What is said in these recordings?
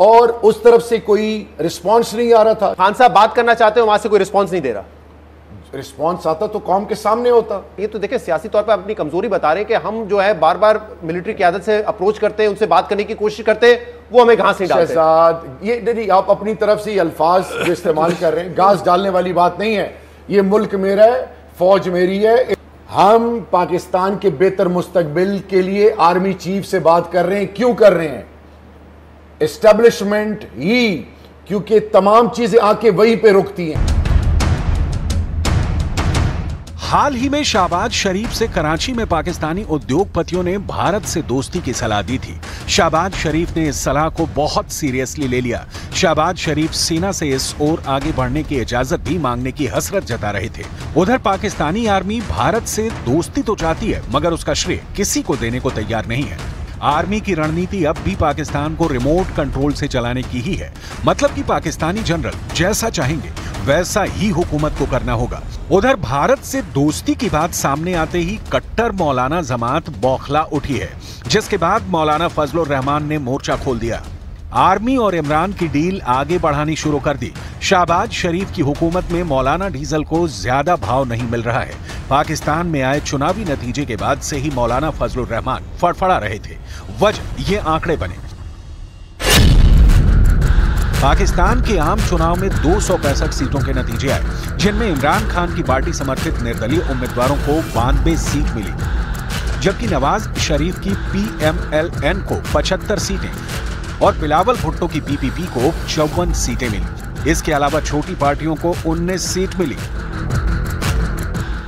और उस तरफ से कोई रिस्पांस नहीं आ रहा था। खान साहब बात करना चाहते हो, वहां से कोई रिस्पांस नहीं दे रहा। रिस्पांस आता तो कौम के सामने होता। ये तो देखिए सियासी तौर पर अपनी कमजोरी बता रहे हैं कि हम जो है बार बार मिलिट्री क़यादत से अप्रोच करते हैं, उनसे बात करने की कोशिश करते हैं, वो हमें घास नहीं डालते। शहजाद, ये नहीं, आप अपनी तरफ से ये अल्फाज जो इस्तेमाल कर रहे हैं, घास डालने वाली बात नहीं है। ये मुल्क मेरा है, फौज मेरी है। हम पाकिस्तान के बेहतर मुस्तकबिल के लिए आर्मी चीफ से बात कर रहे हैं। क्यों कर रहे हैं? एस्टेब्लिशमेंट ही, क्योंकि तमाम चीजें आके वहीं पे रुकती हैं। हाल ही में शहबाज शरीफ से कराची में पाकिस्तानी उद्योगपतियों ने भारत से दोस्ती की सलाह दी थी। शहबाज शरीफ ने इस सलाह को बहुत सीरियसली ले लिया। शहबाज शरीफ सेना से इस ओर आगे बढ़ने की इजाजत भी मांगने की हसरत जता रहे थे। उधर पाकिस्तानी आर्मी भारत से दोस्ती तो चाहती है, मगर उसका श्रेय किसी को देने को तैयार नहीं है। आर्मी की रणनीति अब भी पाकिस्तान को रिमोट कंट्रोल से चलाने की ही है। मतलब कि पाकिस्तानी जनरल जैसा चाहेंगे वैसा ही हुकूमत को करना होगा। उधर भारत से दोस्ती की बात सामने आते ही कट्टर मौलाना जमात बौखला उठी है, जिसके बाद मौलाना फजलुर रहमान ने मोर्चा खोल दिया। आर्मी और इमरान की डील आगे बढ़ानी शुरू कर दी। शहबाज शरीफ की हुकूमत में मौलाना डीजल को ज्यादा भाव नहीं मिल रहा है। पाकिस्तान में आए चुनावी नतीजे के बाद से ही मौलाना फजलुर रहमान फड़फड़ा रहे थे। वजह ये आंकड़े बने। पाकिस्तान के आम चुनाव में 265 सीटों के नतीजे आए, जिनमें इमरान खान की पार्टी समर्थित निर्दलीय उम्मीदवारों को 92 सीट मिली, जबकि नवाज शरीफ की PMLN को 75 सीटें और बिलावल भुट्टो की PPP को 54 सीटें मिली। इसके अलावा छोटी पार्टियों को 19 सीट मिली।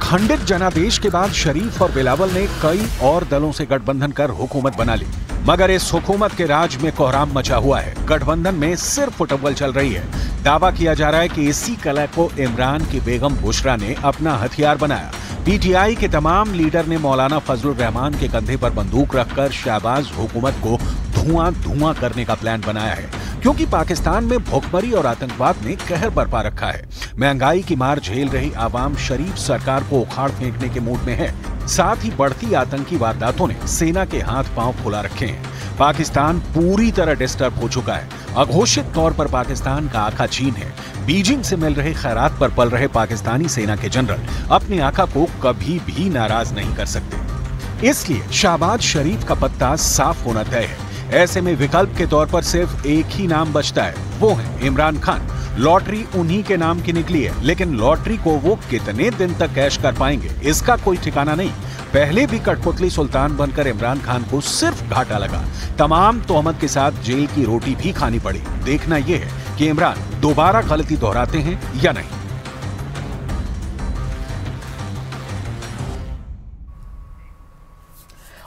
खंडित जनादेश के बाद शरीफ और बिलावल ने कई और दलों से गठबंधन कर हुकूमत बना ली, मगर इस हुकूमत के राज में कोहराम मचा हुआ है। गठबंधन में सिर्फ फुटबॉल चल रही है। दावा किया जा रहा है कि इसी कला को इमरान की बेगम बुशरा ने अपना हथियार बनाया। PTI के तमाम लीडर ने मौलाना फजलुर रहमान के कंधे पर बंदूक रखकर शहबाज हुकूमत को धुआं करने का प्लान बनाया है, क्योंकि पाकिस्तान में भुखमरी और आतंकवाद ने कहर बरपा रखा है। महंगाई की मार झेल रही आवाम शरीफ सरकार को उखाड़ फेंकने के मूड में है। साथ ही बढ़ती आतंकी वारदातों ने सेना के हाथ पांव फुला रखे हैं। पाकिस्तान पूरी तरह डिस्टर्ब हो चुका है। अघोषित तौर पर पाकिस्तान का आका चीन है। बीजिंग से मिल रहे खैरात पर पल रहे पाकिस्तानी सेना के जनरल अपने आका को कभी भी नाराज नहीं कर सकते। इसलिए शहबाज शरीफ का पत्ता साफ होना तय है। ऐसे में विकल्प के तौर पर सिर्फ एक ही नाम बचता है, वो है इमरान खान। लॉटरी उन्हीं के नाम की निकली है, लेकिन लॉटरी को वो कितने दिन तक कैश कर पाएंगे इसका कोई ठिकाना नहीं। पहले भी कठपुतली सुल्तान बनकर इमरान खान को सिर्फ घाटा लगा। तमाम तोहमत के साथ जेल की रोटी भी खानी पड़ी। देखना यह है कि इमरान दोबारा गलती दोहराते हैं या नहीं।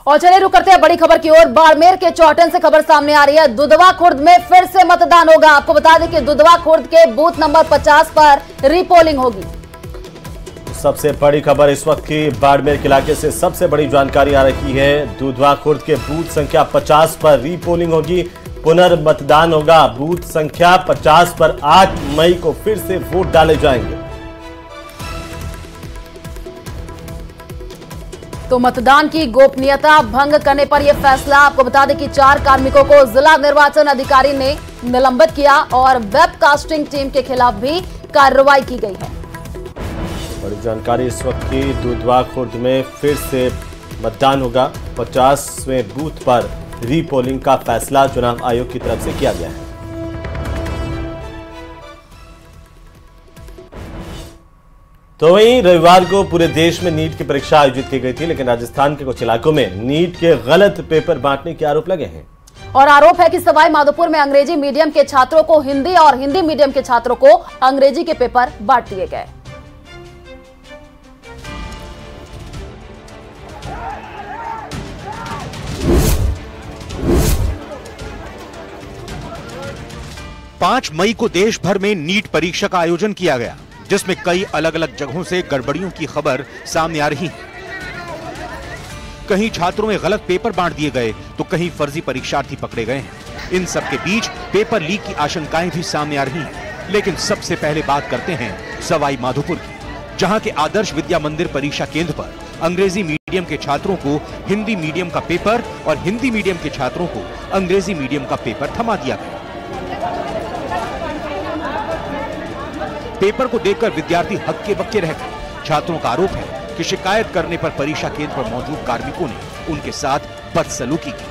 और चलिए रुक करते हैं बड़ी खबर की ओर। बाड़मेर के चौटन से खबर सामने आ रही है। दुधवा खुर्द में फिर से मतदान होगा। आपको बता दें कि दुधवा खुर्द के बूथ नंबर 50 पर रीपोलिंग होगी। सबसे बड़ी खबर इस वक्त की बाड़मेर के इलाके से सबसे बड़ी जानकारी आ रही है। दुधवा खुर्द के बूथ संख्या 50 पर रीपोलिंग होगी, पुनर्मतदान होगा। बूथ संख्या 50 पर 8 मई को फिर से वोट डाले जाएंगे। तो मतदान की गोपनीयता भंग करने पर यह फैसला। आपको बता दें कि 4 कार्मिकों को जिला निर्वाचन अधिकारी ने निलंबित किया और वेबकास्टिंग टीम के खिलाफ भी कार्रवाई की गई है। बड़ी जानकारी इस वक्त की। दुधवा खुर्द में फिर से मतदान होगा। 50वें बूथ पर रीपोलिंग का फैसला चुनाव आयोग की तरफ से किया गया है। तो वहीं रविवार को पूरे देश में नीट की परीक्षा आयोजित की गई थी, लेकिन राजस्थान के कुछ इलाकों में नीट के गलत पेपर बांटने के आरोप लगे हैं। और आरोप है कि सवाई माधोपुर में अंग्रेजी मीडियम के छात्रों को हिंदी और हिंदी मीडियम के छात्रों को अंग्रेजी के पेपर बांट दिए गए। पांच मई को देश भर में नीट परीक्षा का आयोजन किया गया, जिसमें कई अलग अलग जगहों से गड़बड़ियों की खबर सामने आ रही है। कहीं छात्रों में गलत पेपर बांट दिए गए तो कहीं फर्जी परीक्षार्थी पकड़े गए हैं। इन सब के बीच पेपर लीक की आशंकाएं भी सामने आ रही हैं। लेकिन सबसे पहले बात करते हैं सवाई माधोपुर की, जहां के आदर्श विद्या मंदिर परीक्षा केंद्र पर अंग्रेजी मीडियम के छात्रों को हिंदी मीडियम का पेपर और हिंदी मीडियम के छात्रों को अंग्रेजी मीडियम का पेपर थमा दिया गया। पेपर को देखकर विद्यार्थी हक्के बक्के रह गए। छात्रों का आरोप है कि शिकायत करने पर परीक्षा केंद्र पर मौजूद कार्मिकों ने उनके साथ बदसलूकी की।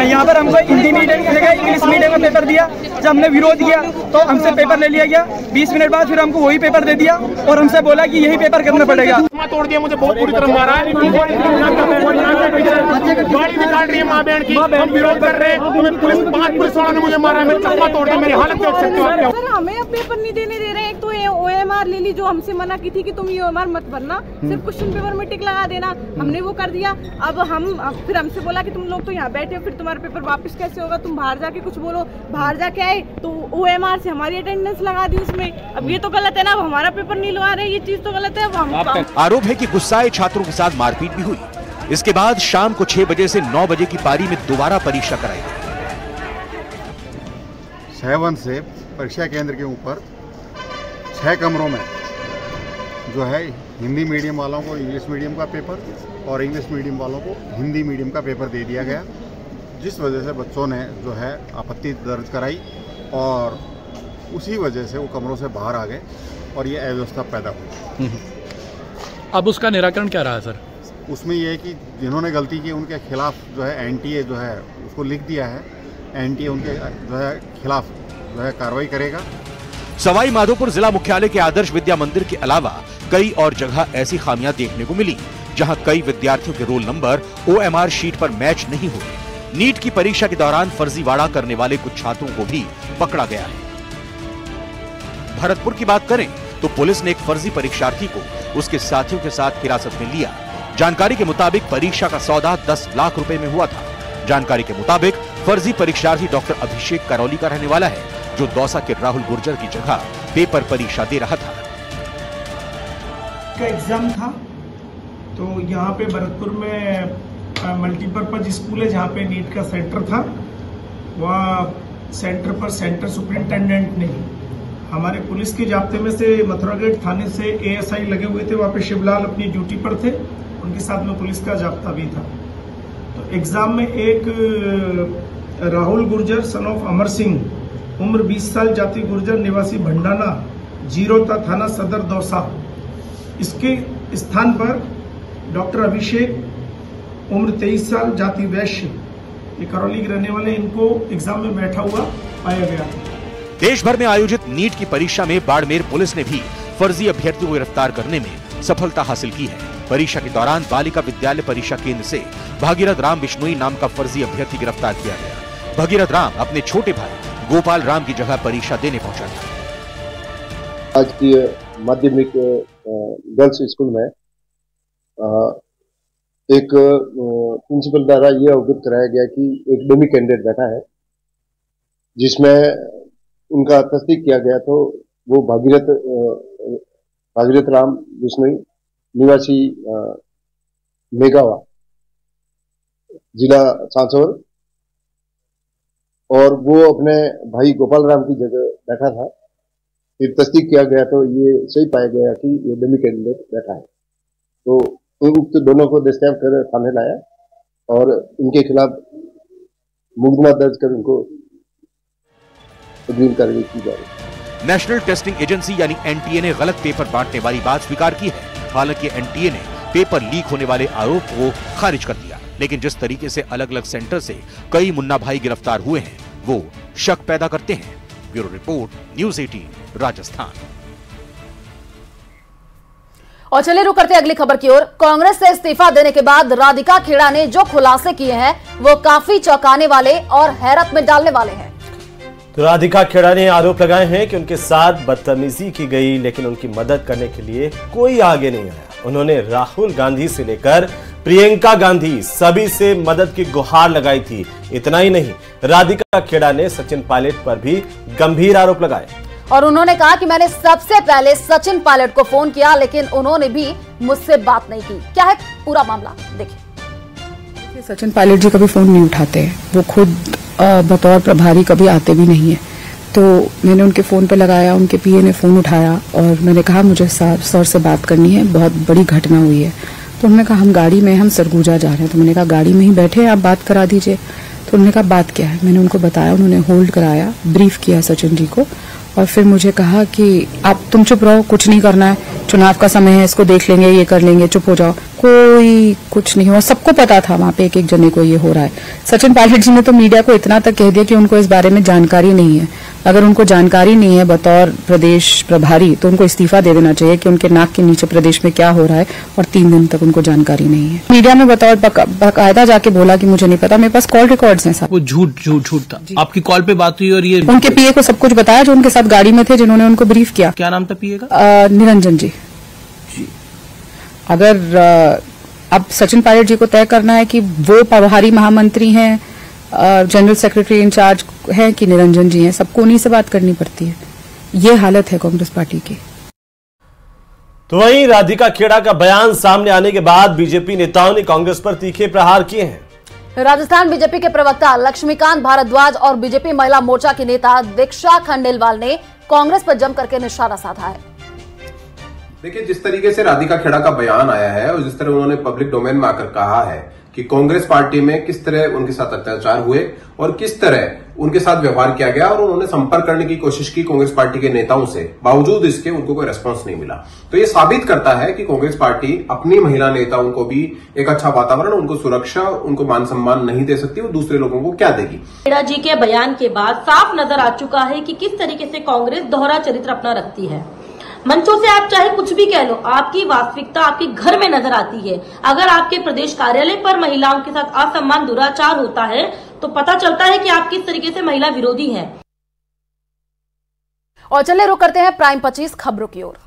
यहाँ पर हमको हिंदी मीडियम की जगह इंग्लिश मीडियम का पेपर दिया। जब हमने विरोध किया तो हमसे पेपर ले लिया गया। 20 मिनट बाद फिर हमको वही पेपर दे दिया और हमसे बोला कि यही पेपर करना पड़ेगा। तोड़ दिया, मुझे बहुत बुरी तरह मारा है। गाड़ी निकाल रही है माँ बहन की, हम विरोध कर रहे हैं। पांच पुलिस वालों ने मुझे मारा, मेरे चप्पा तोड़ दिया। मेरी हालत देख सकते हो। सर हमें अब पेपर नहीं देने दे रहे हैं। एक तो OMR ले ली, जो हमसे मना की थी कि तुम ये OMR मत भरना, सिर्फ क्वेश्चन पेपर में टिक लगा देना। हमने वो कर दिया। अब फिर हमसे बोला कि तुम लोग तो यहाँ बैठे हो, फिर तुम्हारा पेपर वापस कैसे होगा, तुम बाहर जाके कुछ बोलो। बाहर जाके आए तो OMR से हमारी अटेंडेंस लगा दी उसमें। अब ये तो गलत है ना, अब हमारा पेपर नहीं लगा रहे, ये चीज तो गलत है। आरोप है कि गुस्साए छात्रों के साथ मारपीट भी हुई। इसके बाद शाम को 6 बजे से 9 बजे की पारी में दोबारा परीक्षा कराई गई। 7 से परीक्षा केंद्र के ऊपर 6 कमरों में जो है हिंदी मीडियम वालों को इंग्लिश मीडियम का पेपर और इंग्लिश मीडियम वालों को हिंदी मीडियम का पेपर दे दिया गया, जिस वजह से बच्चों ने जो है आपत्ति दर्ज कराई और उसी वजह से वो कमरों से बाहर आ गए और ये अव्यवस्था पैदा हुई। अब उसका निराकरण क्या रहा सर? उसमें ये है कि जिन्होंने गलती की उनके खिलाफ जो है NTA जो है उसको लिख दिया है, NTA उनके जो है खिलाफ जो है कार्रवाई करेगा। सवाई माधोपुर जिला मुख्यालय के आदर्श विद्या मंदिर के अलावा कई और जगह ऐसी खामियां देखने को मिली, जहां कई विद्यार्थियों के रोल नंबर OMR शीट पर मैच नहीं हुए। नीट की परीक्षा के दौरान फर्जीवाड़ा करने वाले कुछ छात्रों को भी पकड़ा गया है। भरतपुर की बात करें तो पुलिस ने एक फर्जी परीक्षार्थी को उसके साथियों के साथ हिरासत में लिया। जानकारी के मुताबिक परीक्षा का सौदा 10 लाख रुपए में हुआ था। जानकारी के मुताबिक फर्जी परीक्षार्थी डॉक्टर अभिषेक करौली का रहने वाला है, जो दौसा के राहुल गुर्जर की जगह पेपर परीक्षा दे रहा था। एग्जाम था तो यहाँ पे भरतपुर में मल्टीपर्पज स्कूल है जहाँ पे नीट का सेंटर था। वहाँ सेंटर पर सेंटर सुपरिंटेंडेंट ने हमारे पुलिस के जाब्ते में से मथुरा गेट थाने से ASI लगे हुए थे, वहाँ पे शिवलाल अपनी ड्यूटी पर थे, उनके साथ में पुलिस का जाब्ता भी था। तो एग्जाम में एक राहुल गुर्जर सन ऑफ अमर सिंह, उम्र 20 साल, जाति गुर्जर, निवासी भंडाना, जीरोता थाना सदर दौसा, इसके स्थान पर डॉक्टर अभिषेक, उम्र 23 साल, जाति वैश्य, ये करौली के रहने वाले, इनको एग्जाम में बैठा हुआ पाया गया। देश भर में आयोजित नीट की परीक्षा में बाड़मेर पुलिस ने भी फर्जी अभ्यर्थियों को गिरफ्तार करने में सफलता हासिल की है। परीक्षा के दौरान बालिका विद्यालय परीक्षा केंद्र से भागीरथ राम बिश्नोई नाम का फर्जी अभ्यर्थी गिरफ्तार किया गया। भागीरथ राम अपने छोटे भाई गोपाल राम की जगह परीक्षा देने पहुंचा था। आज की माध्यमिक गर्ल्स स्कूल में एक प्रिंसिपल द्वारा यह अवगत कराया गया कि एक डमी कैंडिडेट बैठा है, जिसमें उनका तस्दीक किया गया तो वो भागीरथ राम बिश्नोई, निवासी मेगावा, जिला सांसौर, और वो अपने भाई गोपाल राम की जगह बैठा था। फिर तस्दीक किया गया तो ये सही पाया गया कि ये डमी कैंडिडेट बैठा है, तो उक्त दोनों को दस्तयाब कर थाने लाया और इनके खिलाफ मुकदमा दर्ज कर उनको अग्रिम कार्रवाई की जा रही है। नेशनल टेस्टिंग एजेंसी यानी NTA ने गलत पेपर बांटने वाली बात स्वीकार की है। हालांकि NTA ने पेपर लीक होने वाले आरोप को खारिज कर दिया, लेकिन जिस तरीके से अलग अलग सेंटर से कई मुन्ना भाई गिरफ्तार हुए हैं वो शक पैदा करते हैं। Bureau report, news 18 Rajasthan. और चलिए रुक करते अगली खबर की ओर। कांग्रेस से इस्तीफा देने के बाद राधिका खेड़ा ने जो खुलासे किए हैं वो काफी चौंकाने वाले और हैरत में डालने वाले हैं। तो राधिका खेड़ा ने आरोप लगाए हैं कि उनके साथ बदतमीजी की गई, लेकिन उनकी मदद करने के लिए कोई आगे नहीं आया। उन्होंने राहुल गांधी से लेकर प्रियंका गांधी सभी से मदद की गुहार लगाई थी। इतना ही नहीं, राधिका खेड़ा ने सचिन पायलट पर भी गंभीर आरोप लगाए और उन्होंने कहा कि मैंने सबसे पहले सचिन पायलट को फोन किया, लेकिन उन्होंने भी मुझसे बात नहीं की। क्या है पूरा मामला, देखिए। सचिन पायलट जी कभी फोन नहीं उठाते हैं, वो खुद बतौर प्रभारी कभी आते भी नहीं है। तो मैंने उनके फोन पे लगाया, उनके पीए ने फोन उठाया और मैंने कहा मुझे सर से बात करनी है, बहुत बड़ी घटना हुई है। तो उन्होंने कहा हम गाड़ी में, हम सरगुजा जा रहे हैं। तो मैंने कहा गाड़ी में ही बैठे, आप बात करा दीजिए। तो उन्होंने कहा बात क्या है, मैंने उनको बताया, उन्होंने होल्ड कराया, ब्रीफ किया सचिन जी को और फिर मुझे कहा कि आप तुम चुप रहो, कुछ नहीं करना है, चुनाव का समय है, इसको देख लेंगे, ये कर लेंगे, चुप हो जाओ। कोई कुछ नहीं हुआ, सबको पता था वहां पे एक एक जने को ये हो रहा है। सचिन पायलट जी ने तो मीडिया को इतना तक कह दिया कि उनको इस बारे में जानकारी नहीं है। अगर उनको जानकारी नहीं है बतौर प्रदेश प्रभारी तो उनको इस्तीफा दे देना चाहिए कि उनके नाक के नीचे प्रदेश में क्या हो रहा है और 3 दिन तक उनको जानकारी नहीं है। मीडिया में बतौर बाकायदा जाके बोला कि मुझे नहीं पता, मेरे पास कॉल रिकॉर्ड्स हैं साहब। वो झूठ था, आपकी कॉल पे बात हुई और ये उनके पीए को सब कुछ बताया जो उनके साथ गाड़ी में थे, जिन्होंने उनको ब्रीफ किया। क्या नाम था पीए का? निरंजन जी। अगर अब सचिन पायलट जी को तय करना है कि वो प्रभारी महामंत्री हैं, जनरल सेक्रेटरी इंचार्ज हैं कि निरंजन जी हैं, सबको उन्हीं से बात करनी पड़ती है। ये हालत है कांग्रेस पार्टी की। तो वहीं राधिका खेड़ा का बयान सामने आने के बाद बीजेपी नेताओं ने कांग्रेस पर तीखे प्रहार किए हैं। राजस्थान बीजेपी के प्रवक्ता लक्ष्मीकांत भारद्वाज और बीजेपी महिला मोर्चा की नेता दीक्षा खंडेलवाल ने कांग्रेस पर जमकर के निशाना साधा है। देखिए, जिस तरीके से राधिका खेड़ा का बयान आया है और जिस तरह उन्होंने पब्लिक डोमेन में आकर कहा है कि कांग्रेस पार्टी में किस तरह उनके साथ अत्याचार हुए और किस तरह उनके साथ व्यवहार किया गया और उन्होंने संपर्क करने की कोशिश की कांग्रेस पार्टी के नेताओं से, बावजूद इसके उनको कोई रेस्पॉन्स नहीं मिला। तो ये साबित करता है कि कांग्रेस पार्टी अपनी महिला नेताओं को भी एक अच्छा वातावरण, उनको सुरक्षा, उनको मान सम्मान नहीं दे सकती, वो दूसरे लोगों को क्या देगी। खेड़ा जी के बयान के बाद साफ नजर आ चुका है कि किस तरीके से कांग्रेस दोहरा चरित्र अपना रखती है। मंचों से आप चाहे कुछ भी कह लो, आपकी वास्तविकता आपके घर में नजर आती है। अगर आपके प्रदेश कार्यालय पर महिलाओं के साथ असम्मान, दुराचार होता है तो पता चलता है कि आप किस तरीके से महिला विरोधी हैं। और चलिए रुक करते हैं प्राइम 25 खबरों की ओर।